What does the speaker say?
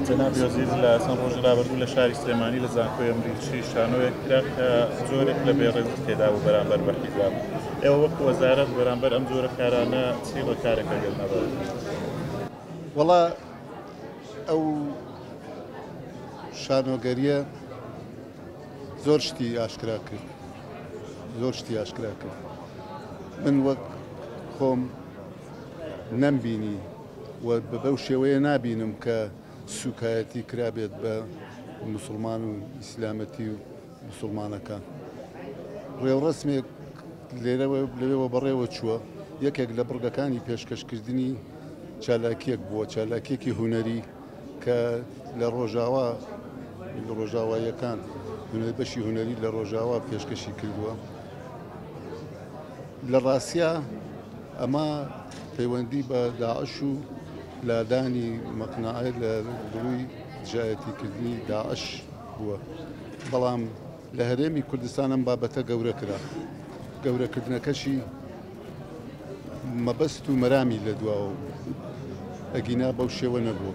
جەنابی وەزیر لە چەند ڕۆژی ڕابردوو لە شاری سلێمانی لە زانکۆی ئەمریکی شانۆیەک کرا کە زۆرێک لە بێڕێزی تێدا بوو بەرامبەر بە حیزاب. ئێوە وەک وەزارەت بەرامبەر ئەم جۆرە کارانە چی ڕێکارێکە گەڵنەبەر؟ وەڵا ئەو شانۆگەریە زۆر شتی ئاشکرا کرد، زۆر شتی ئاشکرا کرد. من وەک خۆم نەمبینی و بەو شێوەیە نابینم کە سوکایەتی کرابێت بە موسڵمان و ئیسلامەتی و موسڵمانەکان. ڕێوڕسمێک لەوێەوە بەڕێوە چووە، یەکێک لە بڕگەکانی پێشکەشکردنی چالاکیەک بووە، چالاکیەکی هونەری کە لە ڕۆژاواییەکان بەشی هونەری لە ڕۆژاوا پێشکەشی کردووە. لە ڕاستیە ئەمە پەیوەندی بە داعش و لادانی مەقنعە لە دڵوی جایەتیکردنی داعش بووە. بەڵام لە هەرێمی کوردستان ئەم بابەتە گەورە کرا، گەورەکردنەکەشی مەبەست و مەرامی لە دواوە ئەگینا بەو شێوە نەبووە.